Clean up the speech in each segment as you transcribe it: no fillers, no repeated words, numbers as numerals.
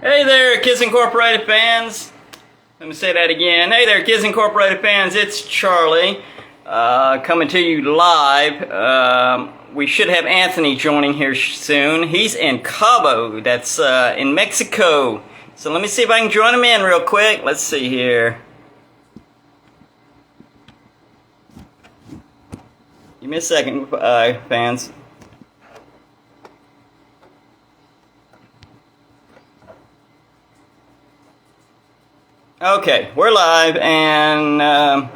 Hey there, Kids Incorporated fans. Let me say that again. Hey there, Kids Incorporated fans. It's Charlie coming to you live. We should have Anthony joining here soon. He's in Cabo. That's in Mexico. So let me see if I can join him in real quick. Let's see here. Give me a second, fans. Okay, we're live, and all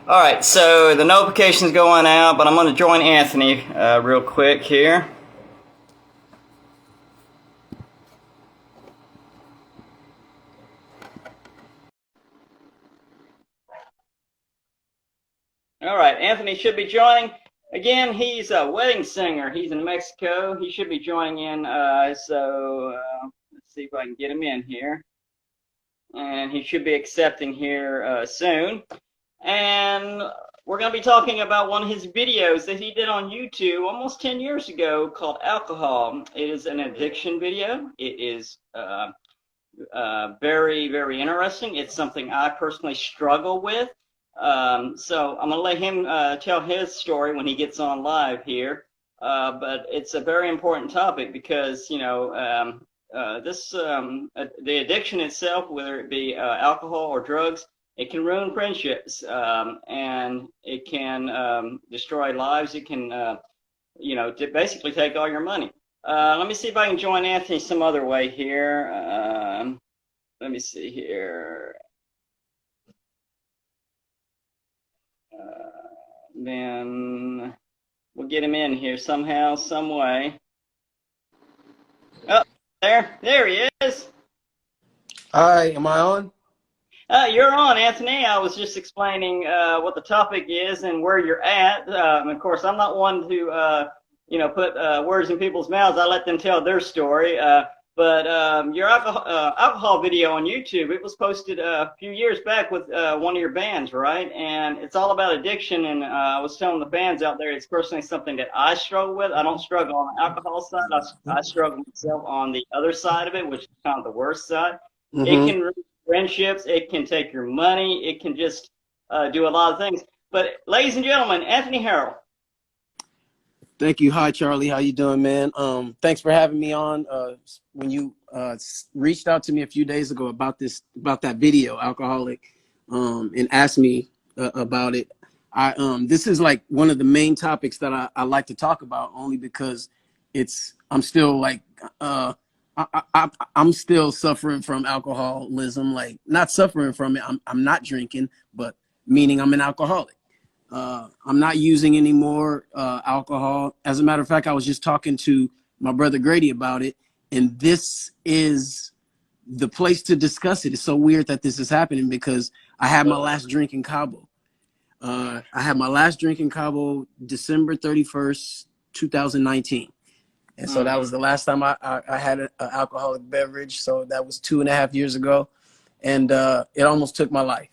right, so the notification's going out, but I'm going to join Anthony real quick here. All right, Anthony should be joining. Again, he's a wedding singer. He's in Mexico. He should be joining in, so let's see if I can get him in here. And he should be accepting here soon. And we're going to be talking about one of his videos that he did on YouTube almost 10 years ago called Alcohol. It is an addiction video. It is very, very interesting. It's something I personally struggle with. So I'm going to let him tell his story when he gets on live here. But it's a very important topic because, you know, the addiction itself, whether it be alcohol or drugs, it can ruin friendships, and it can destroy lives. It can, you know, basically take all your money. Let me see if I can join Anthony some other way here. Let me see here. Then we'll get him in here somehow, some way. Oh, there he is. Hi, am I on? You're on, Anthony. I was just explaining what the topic is and where you're at. Of course, I'm not one to, you know, put words in people's mouths. I let them tell their story. But your alcohol video on YouTube, it was posted a few years back with one of your bands, right? And it's all about addiction. And I was telling the fans out there, it's personally something that I struggle with. I don't struggle on the alcohol side. I struggle myself on the other side of it, which is kind of the worst side. Mm-hmm. It can ruin friendships. It can take your money. It can just do a lot of things. But ladies and gentlemen, Anthony Harrell. Thank you. Hi, Charlie. How you doing, man? Thanks for having me on. When you reached out to me a few days ago about that video, Alcoholic, and asked me about it, this is like one of the main topics that I like to talk about, only because I'm still like, I'm still suffering from alcoholism, like not suffering from it. I'm not drinking, but meaning I'm an alcoholic. I'm not using any more alcohol. As a matter of fact, I was just talking to my brother Grady about it, and this is the place to discuss it. It's so weird that this is happening because I had my last drink in Cabo. I had my last drink in Cabo December 31st, 2019. And so that was the last time I had an alcoholic beverage. So that was 2.5 years ago. And it almost took my life.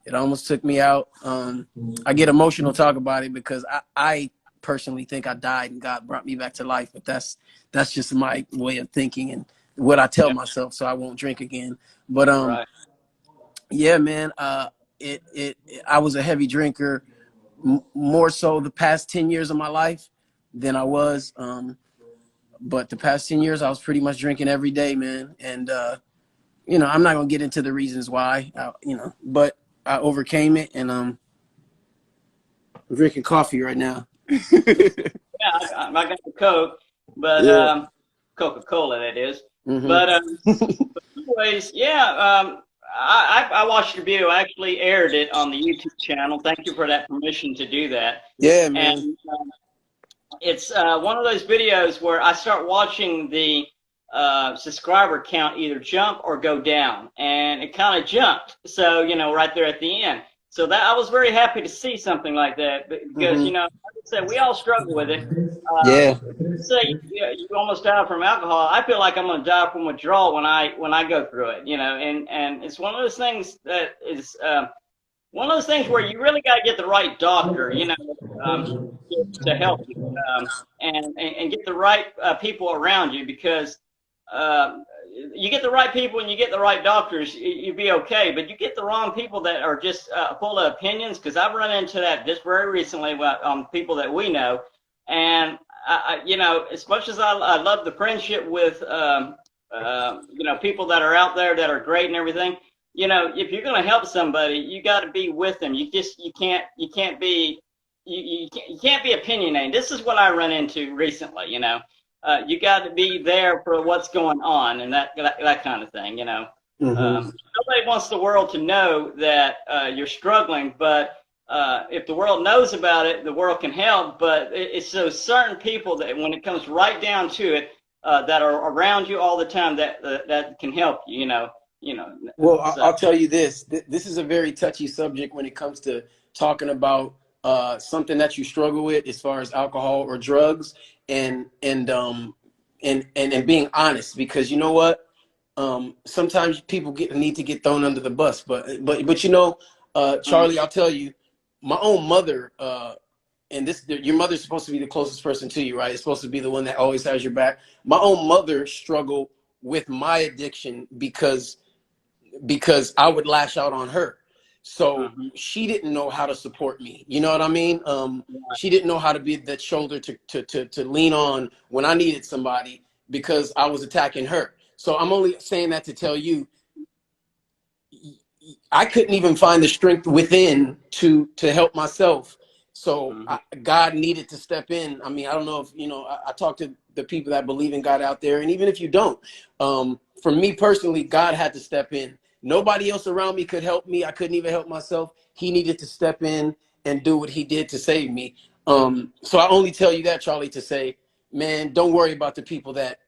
It almost took me out. I get emotional talk about it because I personally think I died and God brought me back to life. But that's just my way of thinking and what I tell myself, so I won't drink again. But Right. yeah, man, I was a heavy drinker, more so the past 10 years of my life than I was. But the past 10 years, I was pretty much drinking every day, man. And, you know, I'm not going to get into the reasons why, you know, but I overcame it, and I'm drinking coffee right now. Yeah, I got the Coke, but Yeah. Coca-Cola, that is. Mm-hmm. But anyways, yeah, I watched your video. I actually aired it on the YouTube channel. Thank you for that permission to do that. Yeah, man. And it's one of those videos where I start watching the subscriber count either jump or go down, and it kind of jumped. So, you know, right there at the end. So that I was very happy to see something like that because, you know, like I said, we all struggle with it. Yeah. Say you almost died from alcohol. I feel like I'm going to die from withdrawal when I go through it, you know, and it's one of those things that is one of those things where you really got to get the right doctor, you know, to help you, and get the right people around you, because you get the right people and you get the right doctors, you'd be okay. But you get the wrong people that are just full of opinions. Because I've run into that just very recently on people that we know, and you know, as much as I love the friendship with you know, people that are out there that are great and everything. You know, if you're going to help somebody, you got to be with them. You can't be you can't be opinionated. This is what I run into recently. You know, you got to be there for what's going on and that kind of thing. You know, nobody wants the world to know that you're struggling, but if the world knows about it, the world can help. But it's those certain people that, when it comes right down to it, that are around you all the time that can help you. You know. Well, So. I'll tell you this. This is a very touchy subject when it comes to talking about something that you struggle with as far as alcohol or drugs, and being honest, because you know what, sometimes people need to get thrown under the bus, but you know, Charlie, I'll tell you, my own mother, and your mother's supposed to be the closest person to you, right? It's supposed to be the one that always has your back. My own mother struggled with my addiction because I would lash out on her. So she didn't know how to support me. You know what I mean? She didn't know how to be that shoulder to lean on when I needed somebody, because I was attacking her. So I'm only saying that to tell you, I couldn't even find the strength within to help myself. So God needed to step in. I mean, I don't know if, you know, I talk to the people that believe in God out there. And even if you don't, for me personally, God had to step in. Nobody else around me could help me. I couldn't even help myself. He needed to step in and do what he did to save me. So I only tell you that, Charlie, to say, man, don't worry about the people that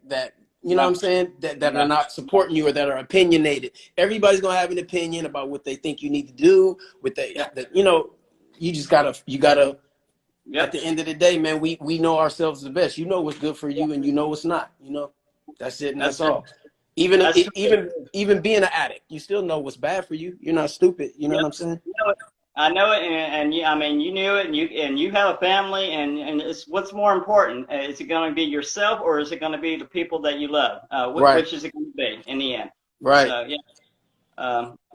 you know what I'm saying, that are not supporting you or that are opinionated. Everybody's gonna have an opinion about what they think you need to do. You know, you gotta. At the end of the day, man, we know ourselves the best. You know what's good for you, and you know what's not. You know, that's it, and that's all. Even being an addict, you still know what's bad for you. You're not stupid. You know what I'm saying? I know it, and I mean, you knew it, and you have a family, and it's what's more important. Is it going to be yourself, or is it going to be the people that you love? Which is it going to be in the end? Right. So yeah.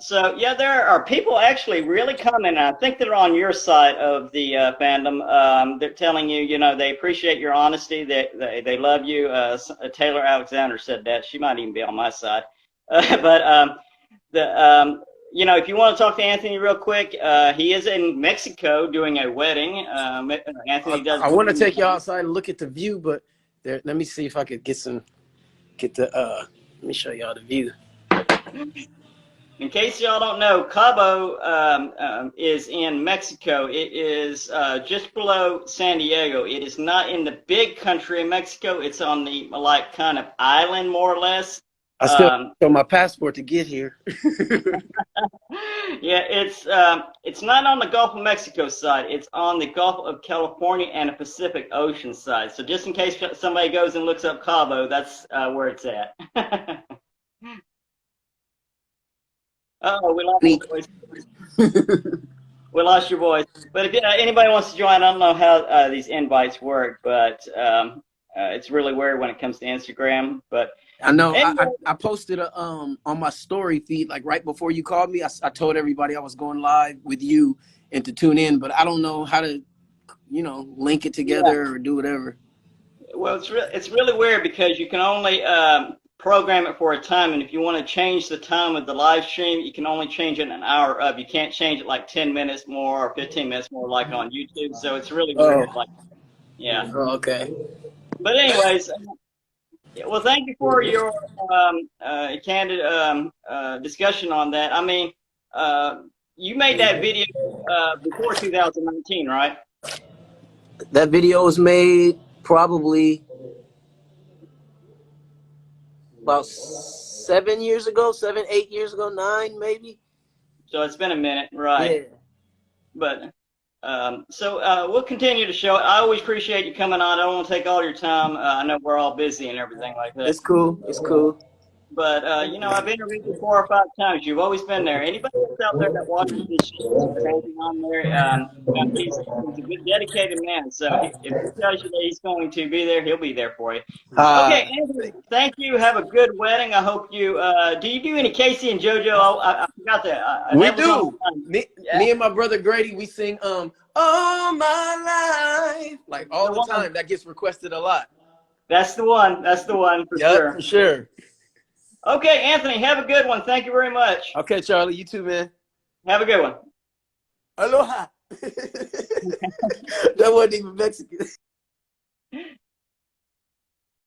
So yeah, there are people actually really coming. I think they're on your side of the fandom. They're telling you, you know, they appreciate your honesty. They love you. Taylor Alexander said that. She might even be on my side. But you know, if you want to talk to Anthony real quick, he is in Mexico doing a wedding. Anthony does. I want to take you outside and look at the view, but let me see if I could let me show y'all the view. In case y'all don't know, Cabo is in Mexico. It is just below San Diego. It is not in the big country of Mexico. It's on the like kind of island, more or less. I still show my passport to get here. Yeah, it's not on the Gulf of Mexico side. It's on the Gulf of California and the Pacific Ocean side. So just in case somebody goes and looks up Cabo, that's where it's at. Oh, we lost your voice. We lost your voice. But if anybody wants to join, I don't know how these invites work, but it's really weird when it comes to Instagram. But I know I posted on my story feed, like right before you called me. I told everybody I was going live with you and to tune in, but I don't know how to, you know, link it together or do whatever. Well, it's really weird because you can only program it for a time, and if you want to change the time of the live stream, you can only change it an hour up. You can't change it like 10 minutes more or 15 minutes more like on YouTube. So it's really weird. Like, yeah. Oh, okay. But anyways, well, thank you for your candid discussion on that. I mean, you made that video before 2019, right? That video was made probably about 7 years ago, 7, 8 years ago, 9 maybe. So it's been a minute, right? Yeah. But so we'll continue to show it. I always appreciate you coming on. I don't want to take all your time. I know we're all busy and everything like that. It's cool. It's cool. But you know, I've interviewed you 4 or 5 times. You've always been there. Anybody else out there that watches this show or anything on there, you know, he's a good, dedicated man. So if he tells you that he's going to be there, he'll be there for you. Okay, Andrew, thank you. Have a good wedding. I hope you. Do you do any Casey and JoJo? I forgot that. We That was on do. my mind. Me and my brother Grady, we sing all my life like all the time. That gets requested a lot. That's the one. That's the one for sure. For sure. Okay, Anthony, have a good one. Thank you very much. Okay, Charlie, you too, man. Have a good one. Aloha. That wasn't even Mexican.